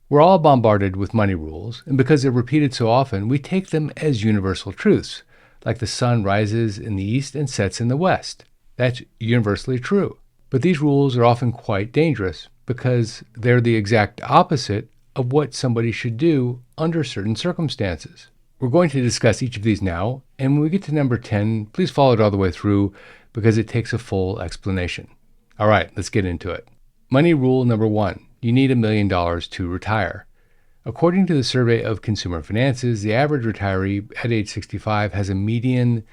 We're all bombarded with money rules, and because they're repeated so often, we take them as universal truths, like the sun rises in the east and sets in the west. That's universally true. But these rules are often quite dangerous because they're the exact opposite of what somebody should do under certain circumstances. We're going to discuss each of these now, and when we get to number 10, please follow it all the way through because it takes a full explanation. All right, let's get into it. Money rule number 1. You need $1 million to retire. According to the survey of consumer finances, the average retiree at age 65 has a median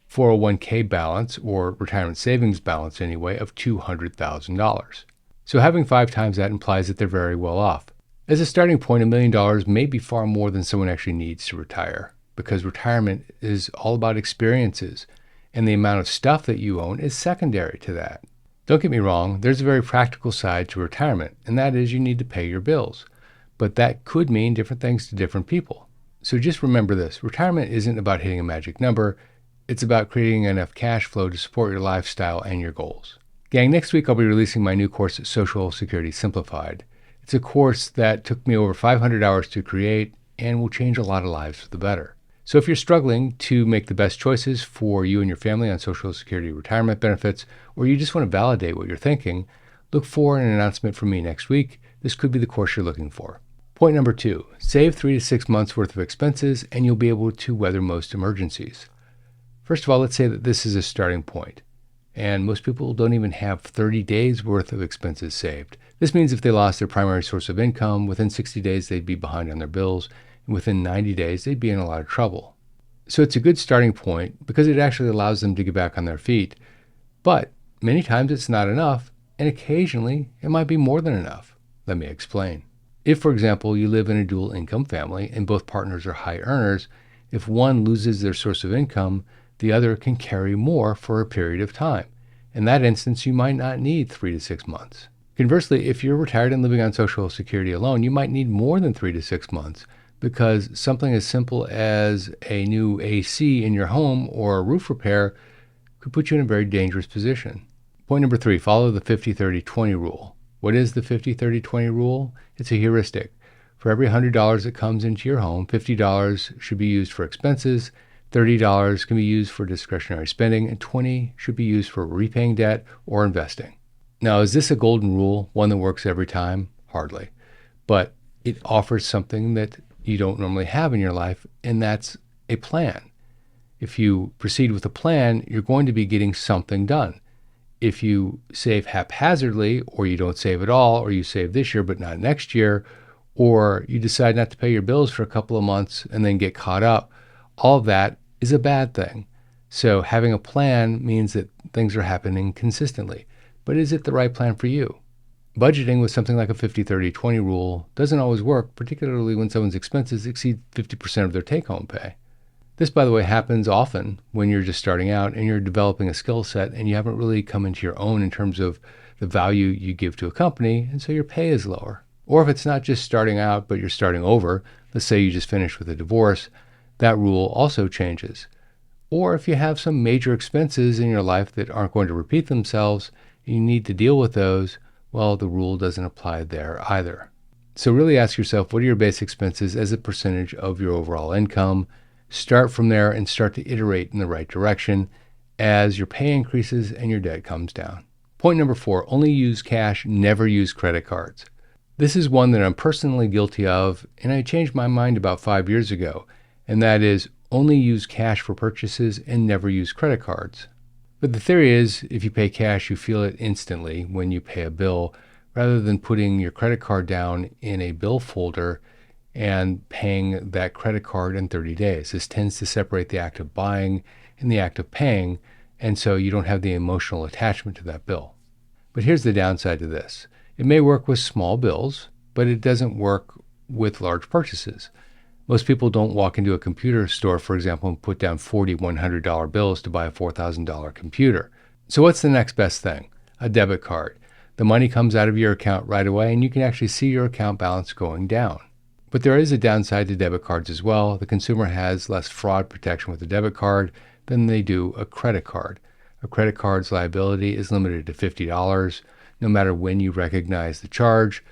401k balance, or retirement savings balance anyway, of $200,000. So having 5 times that implies that they're very well off. As a starting point, $1 million may be far more than someone actually needs to retire, because retirement is all about experiences, and the amount of stuff that you own is secondary to that. Don't get me wrong, there's a very practical side to retirement, and that is you need to pay your bills. But that could mean different things to different people. So just remember this, retirement isn't about hitting a magic number, it's about creating enough cash flow to support your lifestyle and your goals. Gang, next week I'll be releasing my new course, Social Security Simplified. It's a course that took me over 500 hours to create and will change a lot of lives for the better. So if you're struggling to make the best choices for you and your family on Social Security retirement benefits, or you just want to validate what you're thinking, look for an announcement from me next week. This could be the course you're looking for. Point number 2, save 3 to 6 months worth of expenses and you'll be able to weather most emergencies. First of all, let's say that this is a starting point, and most people don't even have 30 days worth of expenses saved. This means if they lost their primary source of income, within 60 days they'd be behind on their bills, and within 90 days they'd be in a lot of trouble. So it's a good starting point because it actually allows them to get back on their feet. But many times it's not enough, and occasionally it might be more than enough. Let me explain. If, for example, you live in a dual income family and both partners are high earners, if one loses their source of income, the other can carry more for a period of time. In that instance, you might not need 3 to 6 months. Conversely, if you're retired and living on Social Security alone, you might need more than 3 to 6 months because something as simple as a new AC in your home or a roof repair could put you in a very dangerous position. Point number 3, follow the 50-30-20 rule. What is the 50-30-20 rule? It's a heuristic. For every $100 that comes into your home, $50 should be used for expenses, $30 can be used for discretionary spending, and $20 should be used for repaying debt or investing. Now, is this a golden rule, one that works every time? Hardly. But it offers something that you don't normally have in your life, and that's a plan. If you proceed with a plan, you're going to be getting something done. If you save haphazardly, or you don't save at all, or you save this year but not next year, or you decide not to pay your bills for a couple of months and then get caught up, all of that is a bad thing. So having a plan means that things are happening consistently. But is it the right plan for you? Budgeting with something like a 50-30-20 rule doesn't always work, particularly when someone's expenses exceed 50% of their take-home pay. This, by the way, happens often when you're just starting out and you're developing a skill set and you haven't really come into your own in terms of the value you give to a company, and so your pay is lower. Or if it's not just starting out, but you're starting over, let's say you just finished with a divorce, that rule also changes. Or if you have some major expenses in your life that aren't going to repeat themselves, and you need to deal with those, well, the rule doesn't apply there either. So really ask yourself, what are your base expenses as a percentage of your overall income? Start from there and start to iterate in the right direction as your pay increases and your debt comes down. Point number 4, only use cash, never use credit cards. This is one that I'm personally guilty of, and I changed my mind about 5 years ago, and that is only use cash for purchases and never use credit cards. But the theory is if you pay cash, you feel it instantly when you pay a bill, rather than putting your credit card down in a bill folder and paying that credit card in 30 days. This tends to separate the act of buying and the act of paying, and so you don't have the emotional attachment to that bill. But here's the downside to this. It may work with small bills, but it doesn't work with large purchases. Most people don't walk into a computer store, for example, and put down $40, $100 bills to buy a $4,000 computer. So what's the next best thing? A debit card. The money comes out of your account right away, and you can actually see your account balance going down. But there is a downside to debit cards as well. The consumer has less fraud protection with a debit card than they do a credit card. A credit card's liability is limited to $50, no matter when you recognize the charge.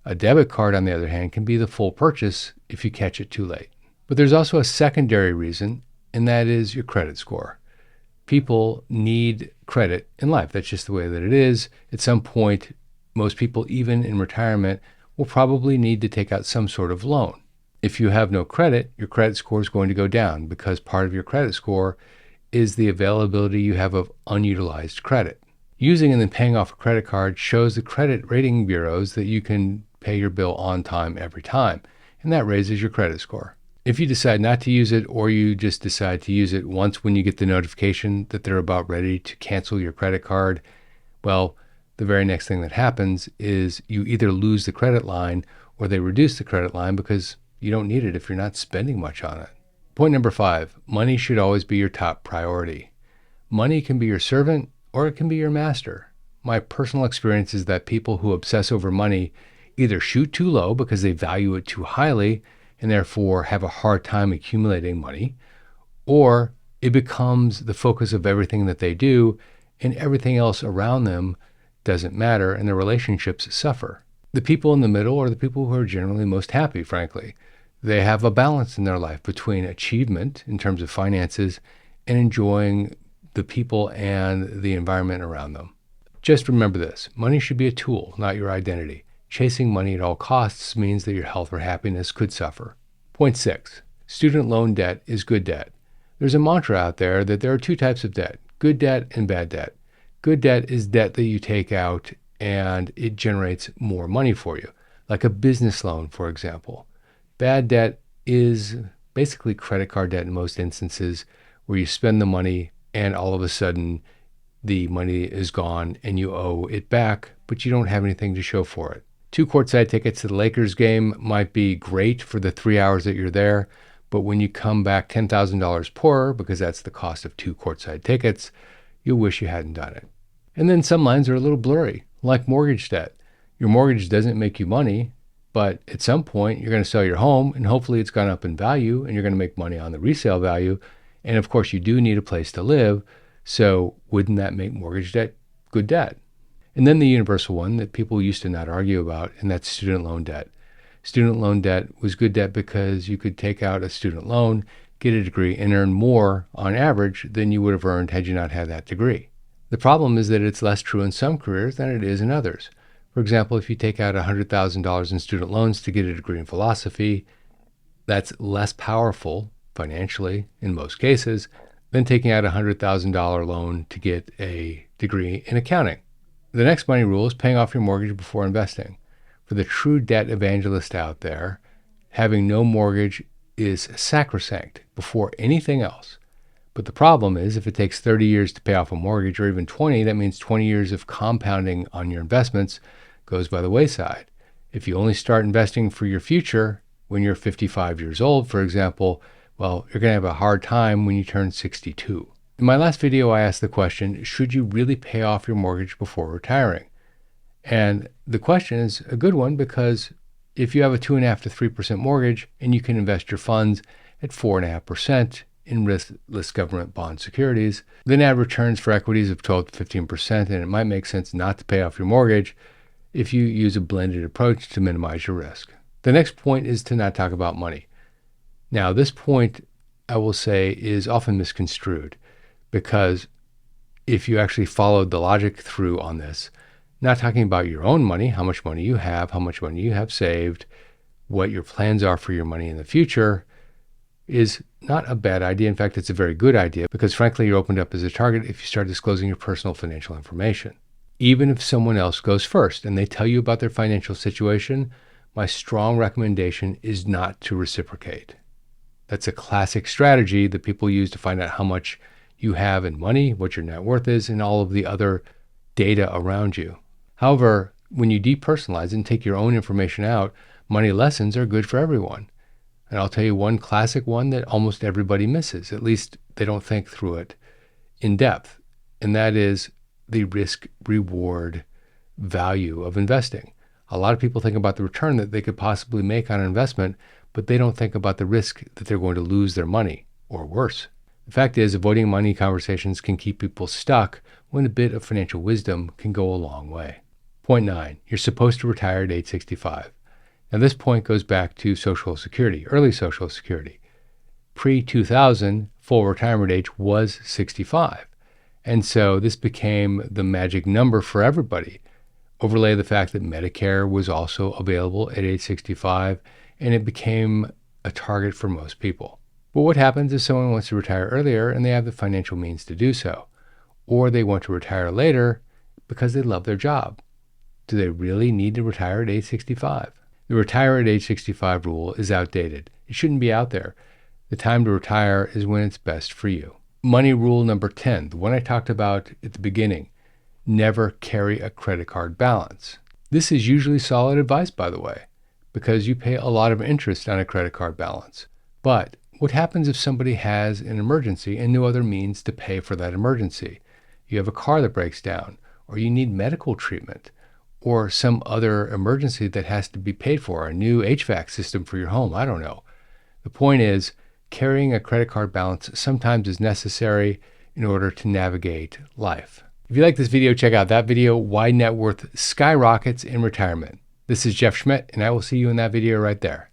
A debit card, on the other hand, can be the full purchase if you catch it too late. But there's also a secondary reason, and that is your credit score. People need credit in life. That's just the way that it is. At some point, most people, even in retirement, will probably need to take out some sort of loan. If you have no credit, your credit score is going to go down because part of your credit score is the availability you have of unutilized credit. Using and then paying off a credit card shows the credit rating bureaus that you can pay your bill on time every time, and that raises your credit score. If you decide not to use it, or you just decide to use it once when you get the notification that they're about ready to cancel your credit card, well, the very next thing that happens is you either lose the credit line or they reduce the credit line because you don't need it if you're not spending much on it. Point number 5, money should always be your top priority. Money can be your servant or it can be your master. My personal experience is that people who obsess over money either shoot too low because they value it too highly and therefore have a hard time accumulating money, or it becomes the focus of everything that they do and everything else around them doesn't matter and their relationships suffer. The people in the middle are the people who are generally most happy, frankly. They have a balance in their life between achievement in terms of finances and enjoying the people and the environment around them. Just remember this, money should be a tool, not your identity. Chasing money at all costs means that your health or happiness could suffer. Point 6, student loan debt is good debt. There's a mantra out there that there are 2 types of debt, good debt and bad debt. Good debt is debt that you take out and it generates more money for you, like a business loan, for example. Bad debt is basically credit card debt in most instances, where you spend the money and all of a sudden the money is gone and you owe it back, but you don't have anything to show for it. 2 courtside tickets to the Lakers game might be great for the 3 hours that you're there, but when you come back $10,000 poorer, because that's the cost of 2 courtside tickets, you'll wish you hadn't done it. And then some lines are a little blurry, like mortgage debt. Your mortgage doesn't make you money, but at some point you're going to sell your home and hopefully it's gone up in value and you're going to make money on the resale value. And of course you do need a place to live. So wouldn't that make mortgage debt good debt? And then the universal one that people used to not argue about, and that's student loan debt. Student loan debt was good debt because you could take out a student loan, get a degree, and earn more on average than you would have earned had you not had that degree. The problem is that it's less true in some careers than it is in others. For example, if you take out $100,000 in student loans to get a degree in philosophy, that's less powerful financially in most cases than taking out a $100,000 loan to get a degree in accounting. The next money rule is paying off your mortgage before investing. For the true debt evangelist out there, having no mortgage is sacrosanct before anything else. But the problem is if it takes 30 years to pay off a mortgage, or even 20, that means 20 years of compounding on your investments goes by the wayside. If you only start investing for your future when you're 55 years old, for example, well, you're going to have a hard time when you turn 62. In my last video, I asked the question, should you really pay off your mortgage before retiring? And the question is a good one because if you have a 2.5% to 3% mortgage and you can invest your funds at 4.5% in riskless government bond securities, then add returns for equities of 12 to 15%, and it might make sense not to pay off your mortgage if you use a blended approach to minimize your risk. The next point is to not talk about money. Now, this point, I will say, is often misconstrued because if you actually followed the logic through on this, not talking about your own money, how much money you have saved, what your plans are for your money in the future, is not a bad idea. In fact, it's a very good idea because frankly, you're opened up as a target if you start disclosing your personal financial information. Even if someone else goes first and they tell you about their financial situation, my strong recommendation is not to reciprocate. That's a classic strategy that people use to find out how much you have in money, what your net worth is, and all of the other data around you. However, when you depersonalize and take your own information out, money lessons are good for everyone. And I'll tell you one classic one that almost everybody misses, at least they don't think through it in depth, and that is the risk-reward value of investing. A lot of people think about the return that they could possibly make on an investment, but they don't think about the risk that they're going to lose their money, or worse. The fact is, avoiding money conversations can keep people stuck when a bit of financial wisdom can go a long way. Point 9, you're supposed to retire at age 65. Now this point goes back to Social Security, early Social Security. Pre-2000, full retirement age was 65. And so this became the magic number for everybody. Overlay the fact that Medicare was also available at age 65, and it became a target for most people. But what happens if someone wants to retire earlier and they have the financial means to do so? Or they want to retire later because they love their job? Do they really need to retire at age 65? The retire at age 65 rule is outdated. It shouldn't be out there. The time to retire is when it's best for you. Money rule number 10, the one I talked about at the beginning. Never carry a credit card balance. This is usually solid advice, by the way, because you pay a lot of interest on a credit card balance. But what happens if somebody has an emergency and no other means to pay for that emergency? You have a car that breaks down, or you need medical treatment, or some other emergency that has to be paid for, a new HVAC system for your home, I don't know. The point is, carrying a credit card balance sometimes is necessary in order to navigate life. If you like this video, check out that video, Why Net Worth Skyrockets in Retirement. This is Jeff Schmidt, and I will see you in that video right there.